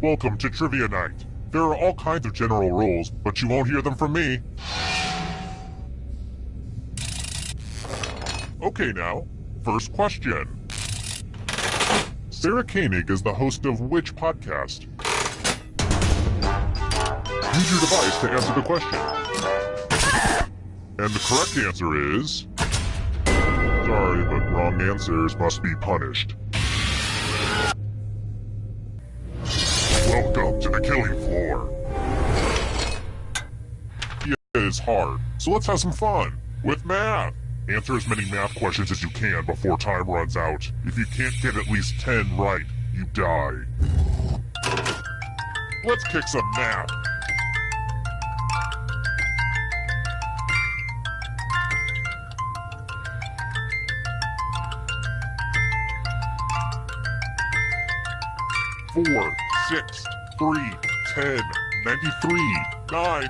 Welcome to Trivia Night. There are all kinds of general rules, but you won't hear them from me. Okay now, first question. Sarah Koenig is the host of which podcast? Use your device to answer the question. And the correct answer is... Sorry, but wrong answers must be punished. Welcome to the killing floor. Yeah, it is hard, so let's have some fun with math. Answer as many math questions as you can before time runs out. If you can't get at least 10 right, you die. Let's kick some math. Four, 6, 3, 10, 93, 9.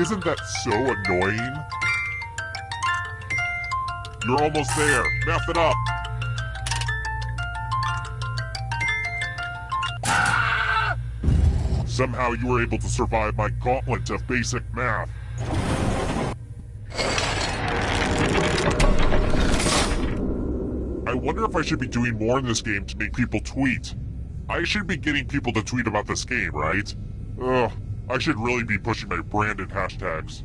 Isn't that so annoying? You're almost there. Math it up. Somehow you were able to survive my gauntlet of basic math. I wonder if I should be doing more in this game to make people tweet. I should be getting people to tweet about this game, right? Ugh, I should really be pushing my branded hashtags.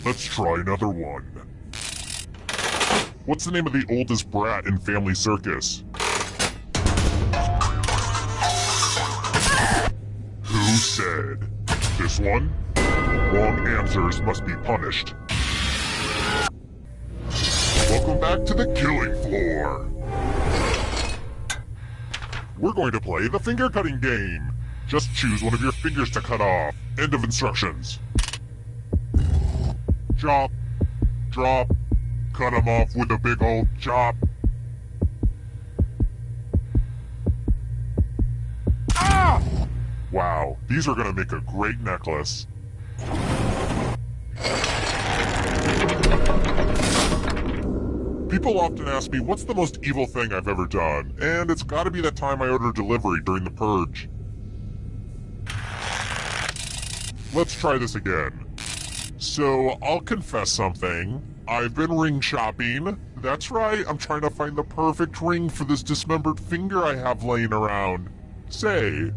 Let's try another one. What's the name of the oldest brat in Family Circus? Who said? This one? Wrong answers must be punished. Welcome back to the killing floor. We're going to play the finger cutting game. Just choose one of your fingers to cut off. End of instructions. Chop, drop, cut them off with a big old chop. Ah! Wow, these are gonna make a great necklace. People often ask me what's the most evil thing I've ever done, and it's gotta be that time I ordered delivery during the purge. Let's try this again. So, I'll confess something. I've been ring shopping. That's right, I'm trying to find the perfect ring for this dismembered finger I have laying around. Say,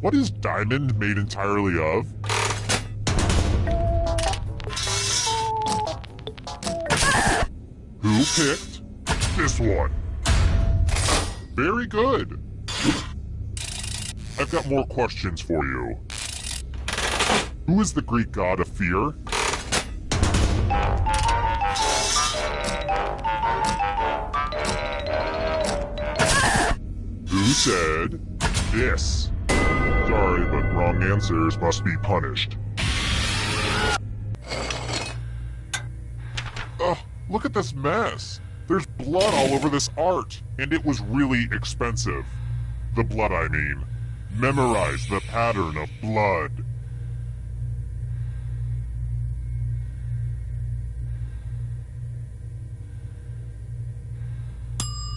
what is diamond made entirely of? Who picked this one? Very good. I've got more questions for you. Who is the Greek god of fear? Who said this? Sorry, but wrong answers must be punished. Ugh, look at this mess. There's blood all over this art, and it was really expensive. The blood, I mean. Memorize the pattern of blood.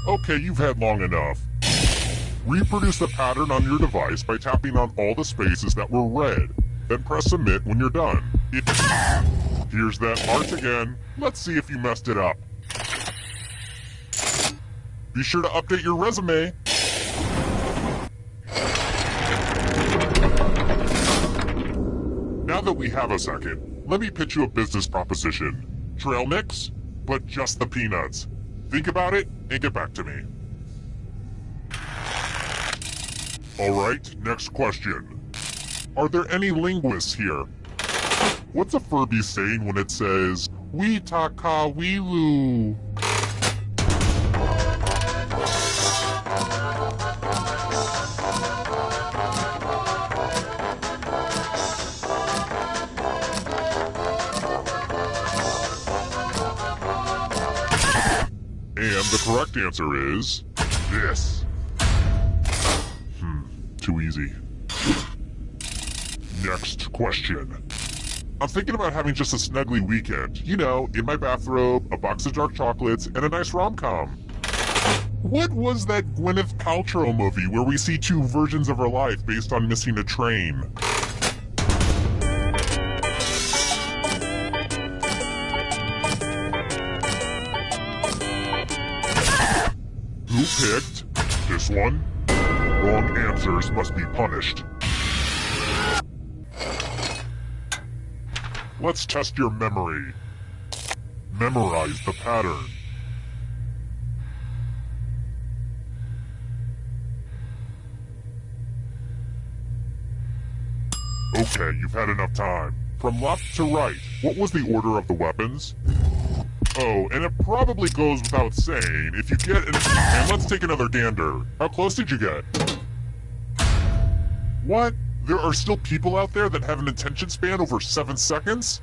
Okay, you've had long enough. Reproduce the pattern on your device by tapping on all the spaces that were red. Then press submit when you're done. Here's that art again. Let's see if you messed it up. Be sure to update your resume. Now that we have a second, let me pitch you a business proposition. Trail mix, but just the peanuts. Think about it and get back to me. Alright, next question. Are there any linguists here? What's a Furby saying when it says, "We taka wilu"? And the correct answer is this. Too easy. Next question. I'm thinking about having just a snuggly weekend. You know, in my bathrobe, a box of dark chocolates, and a nice rom-com. What was that Gwyneth Paltrow movie where we see two versions of her life based on missing a train? Who picked this one? Wrong answers must be punished. Let's test your memory. Memorize the pattern. Okay, you've had enough time. From left to right, what was the order of the weapons? Oh, and it probably goes without saying, if you get an... And let's take another gander. How close did you get? What? There are still people out there that have an attention span over 7 seconds?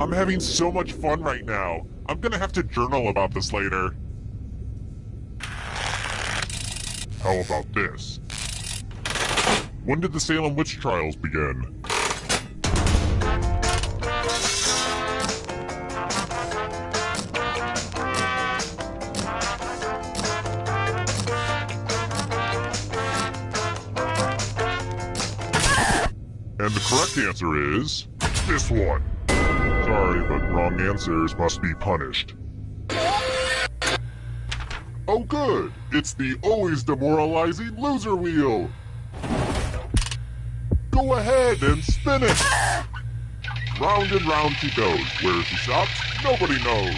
I'm having so much fun right now. I'm gonna have to journal about this later. How about this? When did the Salem witch trials begin? And the correct answer is this one. Sorry, but wrong answers must be punished. Oh good! It's the always demoralizing loser wheel! Go ahead and spin it! Round and round she goes. Where she stops, nobody knows.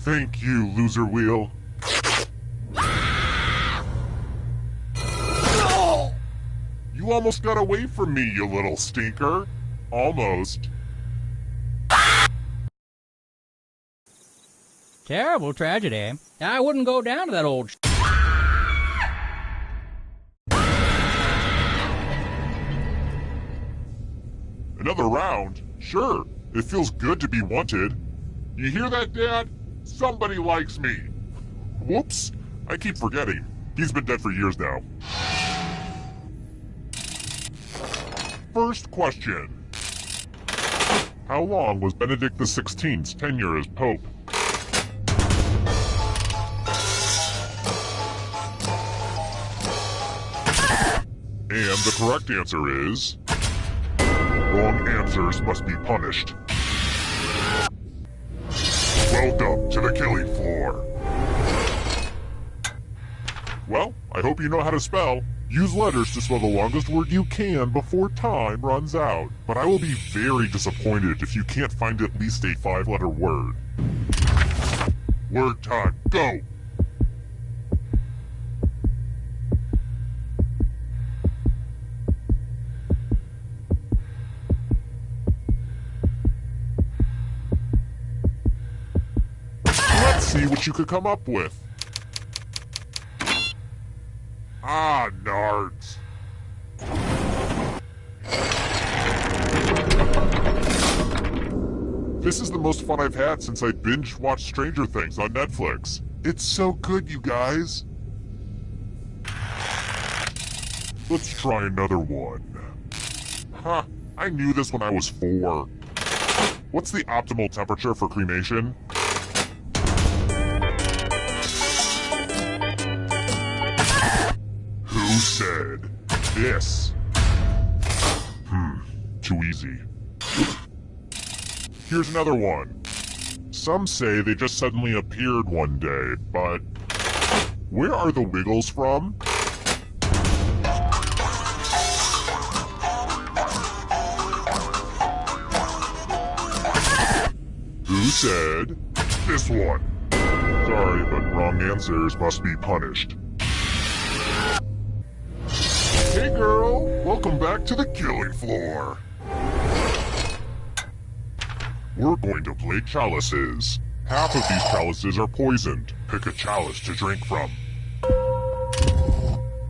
Thank you, loser wheel. You almost got away from me, you little stinker. Almost. Terrible tragedy. I wouldn't go down to that old Another round? Sure. It feels good to be wanted. You hear that, Dad? Somebody likes me. Whoops. I keep forgetting. He's been dead for years now. First question. How long was Benedict XVI's tenure as Pope? And the correct answer is... Wrong answers must be punished. Welcome to the killing floor. Well, I hope you know how to spell. Use letters to spell the longest word you can before time runs out. But I will be very disappointed if you can't find at least a 5-letter word. Word time, go! Let's see what you could come up with. Ah, nards. This is the most fun I've had since I binge-watched Stranger Things on Netflix. It's so good, you guys. Let's try another one. Huh, I knew this when I was 4. What's the optimal temperature for cremation? Who said this? Too easy. Here's another one. Some say they just suddenly appeared one day, but where are the Wiggles from? Who said this one? Sorry, but wrong answers must be punished. Hey girl, welcome back to the killing floor. We're going to play chalices. Half of these chalices are poisoned. Pick a chalice to drink from.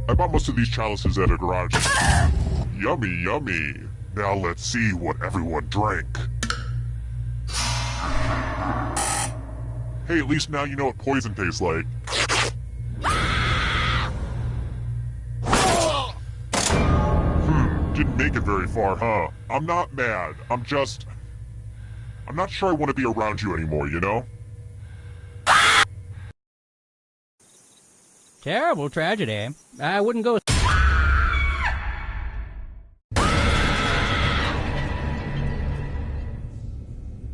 I bought most of these chalices at a garage. Yummy, yummy. Now let's see what everyone drank. Hey, at least now you know what poison tastes like. Didn't make it very far, huh? I'm not mad. I'm not sure I want to be around you anymore, you know? terrible tragedy. I wouldn't go...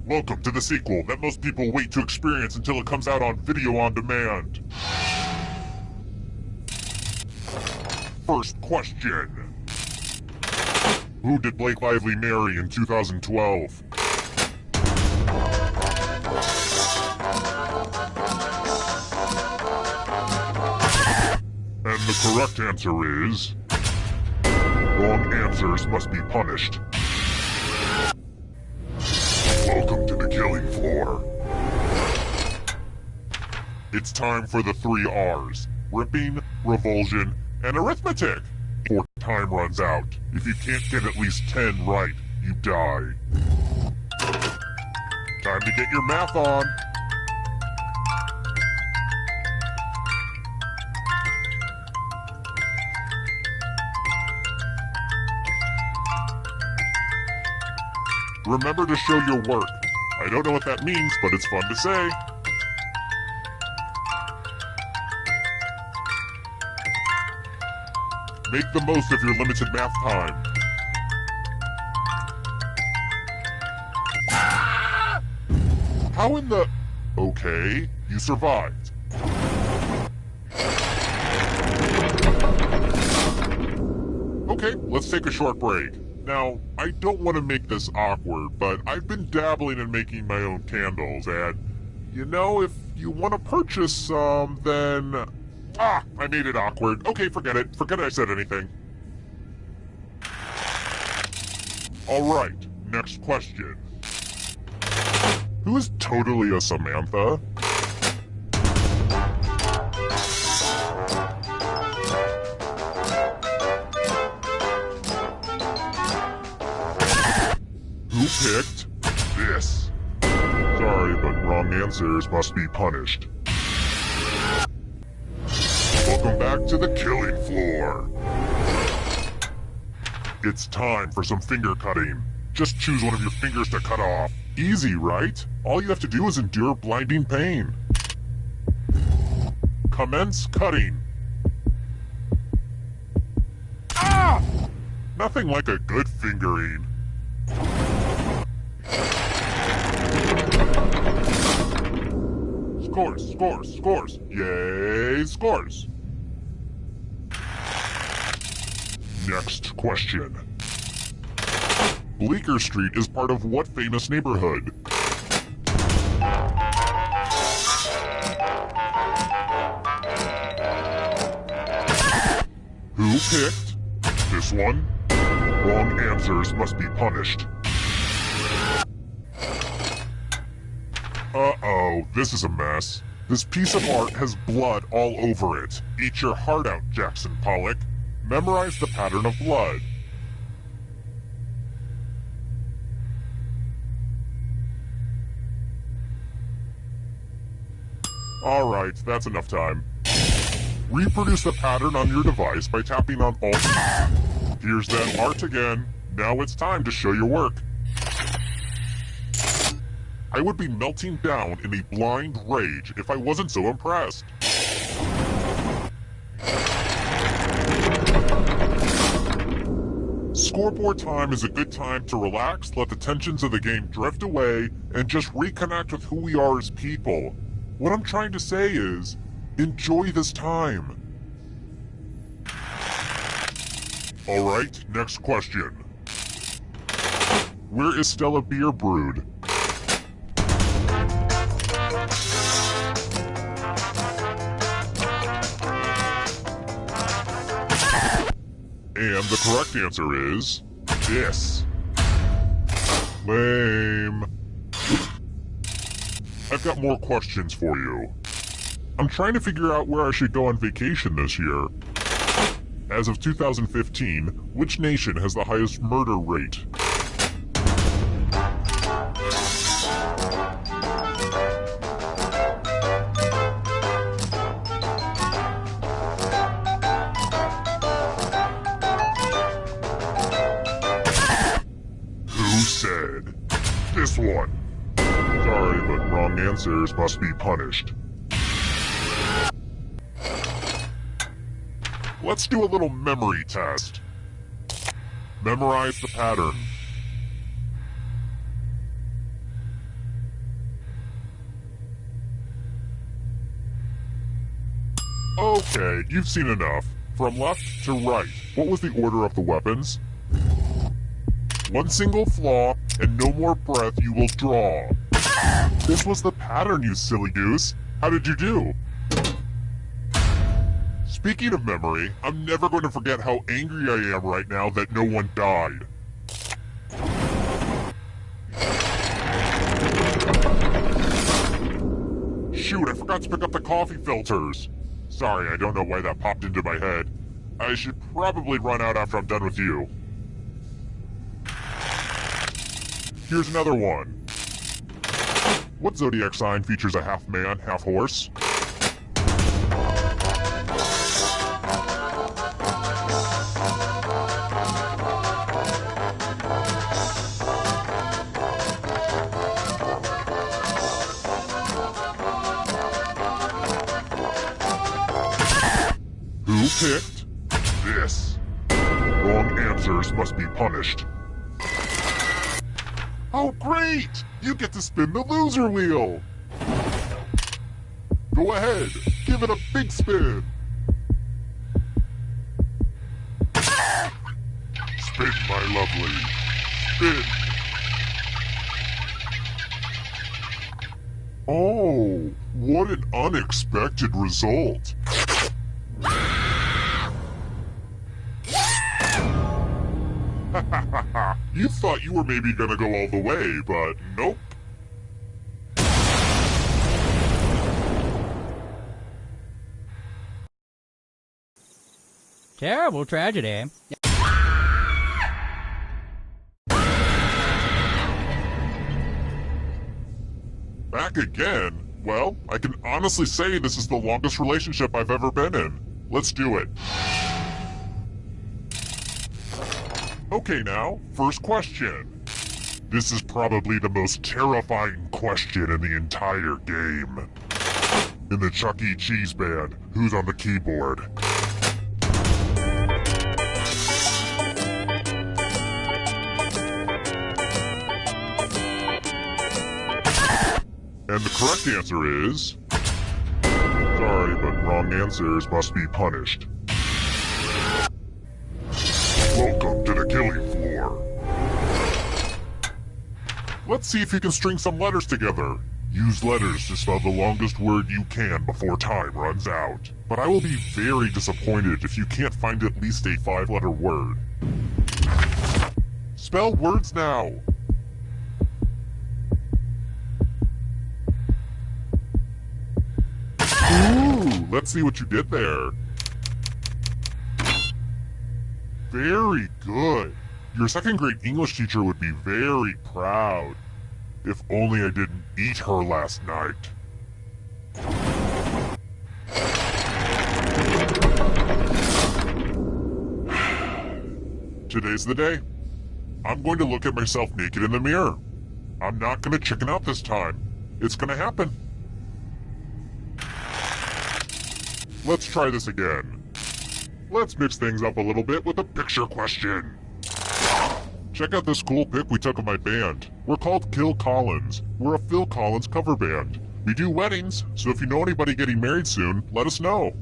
Welcome to the sequel that most people wait to experience until it comes out on video on demand. First question. Who did Blake Lively marry in 2012? And the correct answer is... Wrong answers must be punished. Welcome to the killing floor. It's time for the 3 R's. Ripping, revulsion, and arithmetic. Before time runs out. If you can't get at least 10 right, you die. Time to get your math on. Remember to show your work. I don't know what that means, but it's fun to say. Make the most of your limited math time. How in the... Okay, you survived. Okay, let's take a short break. Now, I don't want to make this awkward, but I've been dabbling in making my own candles, and, you know, if you want to purchase some, then... Ah, I made it awkward. Okay, forget it. Forget I said anything. Alright, next question. Who is totally a Samantha? Who picked this? Sorry, but wrong answers must be punished. Welcome back to the killing floor. It's time for some finger cutting. Just choose one of your fingers to cut off. Easy, right? All you have to do is endure blinding pain. Commence cutting. Ah! Nothing like a good fingering. Scores, scores, scores. Yay, scores. Next question. Bleecker Street is part of what famous neighborhood? Who picked this one? Wrong answers must be punished. Uh-oh, this is a mess. This piece of art has blood all over it. Eat your heart out, Jackson Pollock. Memorize the pattern of blood. Alright, that's enough time. Reproduce the pattern on your device by tapping on Alt. Here's that art again. Now it's time to show your work. I would be melting down in a blind rage if I wasn't so impressed. Scoreboard time is a good time to relax, let the tensions of the game drift away, and just reconnect with who we are as people. What I'm trying to say is, enjoy this time. Alright, next question. Where is Stella beer brewed? And the correct answer is this. Lame. I've got more questions for you. I'm trying to figure out where I should go on vacation this year. As of 2015, which nation has the highest murder rate? Who said this one? Sorry, but wrong answers must be punished. Let's do a little memory test. Memorize the pattern. Okay, you've seen enough. From left to right, what was the order of the weapons? One single flaw, and no more breath you will draw. This was the pattern, you silly goose. How did you do? Speaking of memory, I'm never going to forget how angry I am right now that no one died. Shoot, I forgot to pick up the coffee filters. Sorry, I don't know why that popped into my head. I should probably run out after I'm done with you. Here's another one. What zodiac sign features a half man, half horse? Who picked this? Wrong answers must be punished. Oh, great! You get to spin the loser wheel! Go ahead, give it a big spin! Spin, my lovely. Spin. Oh, what an unexpected result. You thought you were maybe gonna go all the way, but nope. Terrible tragedy. Back again? Well, I can honestly say this is the longest relationship I've ever been in. Let's do it. Okay now, first question. This is probably the most terrifying question in the entire game. In the Chuck E. Cheese band, who's on the keyboard? And the correct answer is... Sorry, but wrong answers must be punished. Welcome to the killing floor. Let's see if you can string some letters together. Use letters to spell the longest word you can before time runs out. But I will be very disappointed if you can't find at least a 5-letter word. Spell words now. Ooh, let's see what you did there. Very good. Your second grade English teacher would be very proud. If only I didn't eat her last night. Today's the day. I'm going to look at myself naked in the mirror. I'm not going to chicken out this time. It's going to happen. Let's try this again. Let's mix things up a little bit with a picture question. Check out this cool pic we took of my band. We're called Kill Collins. We're a Phil Collins cover band. We do weddings, so if you know anybody getting married soon, let us know.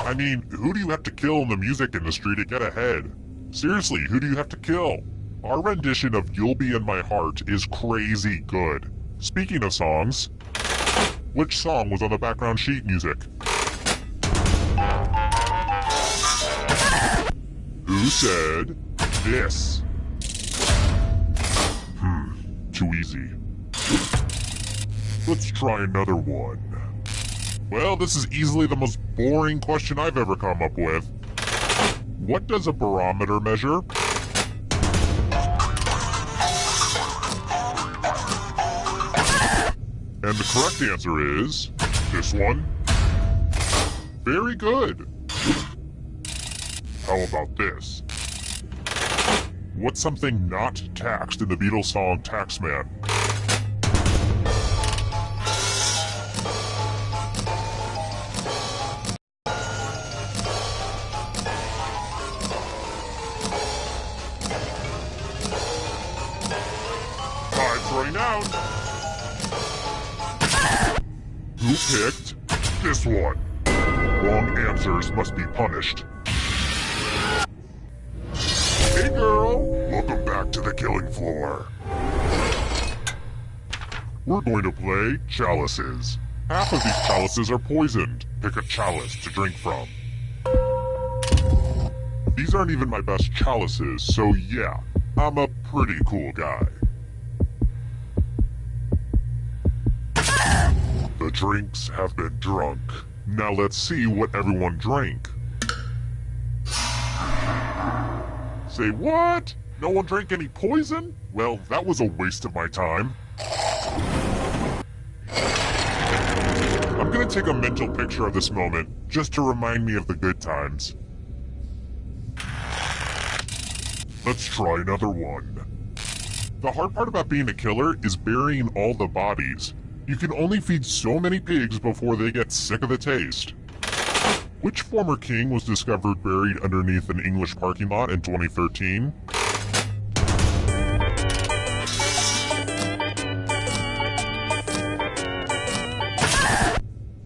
I mean, who do you have to kill in the music industry to get ahead? Seriously, who do you have to kill? Our rendition of You'll Be In My Heart is crazy good. Speaking of songs, which song was on the background sheet music? Who said this? Too easy. Let's try another one. Well, this is easily the most boring question I've ever come up with. What does a barometer measure? And the correct answer is this one. Very good. How about this? What's something not taxed in the Beatles song Taxman? Time's running out. Who picked this one? Wrong answers must be punished. Hey girl, welcome back to the killing floor. We're going to play chalices. Half of these chalices are poisoned. Pick a chalice to drink from. These aren't even my best chalices, so yeah, I'm a pretty cool guy. The drinks have been drunk. Now let's see what everyone drank. Say what? No one drank any poison? Well, that was a waste of my time. I'm gonna take a mental picture of this moment, just to remind me of the good times. Let's try another one. The hard part about being a killer is burying all the bodies. You can only feed so many pigs before they get sick of the taste. Which former king was discovered buried underneath an English parking lot in 2013?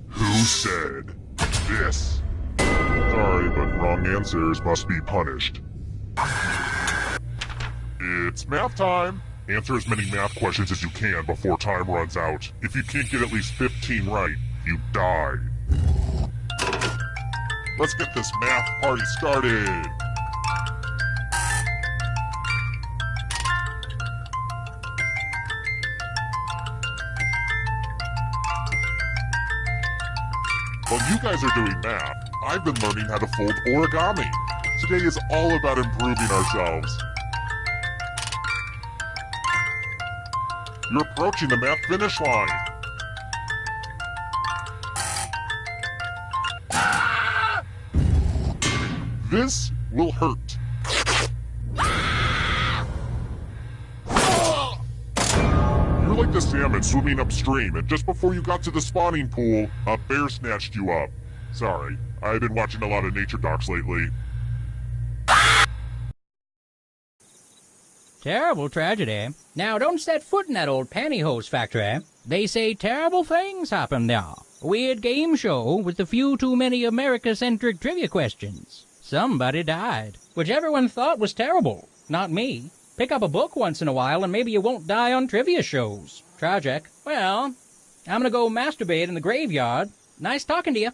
Who said this? Sorry, but wrong answers must be punished. It's math time! Answer as many math questions as you can before time runs out. If you can't get at least 15 right, you die. Let's get this math party started! While you guys are doing math, I've been learning how to fold origami. Today is all about improving ourselves. You're approaching the math finish line. This will hurt. You're like the salmon swimming upstream, and just before you got to the spawning pool, a bear snatched you up. Sorry, I've been watching a lot of nature docs lately. Terrible tragedy. Now don't set foot in that old pantyhose factory. They say terrible things happen there. A weird game show with a few too many America-centric trivia questions. Somebody died, which everyone thought was terrible. Not me. Pick up a book once in a while and maybe you won't die on trivia shows. Tragic. Well, I'm gonna go masturbate in the graveyard. Nice talking to you.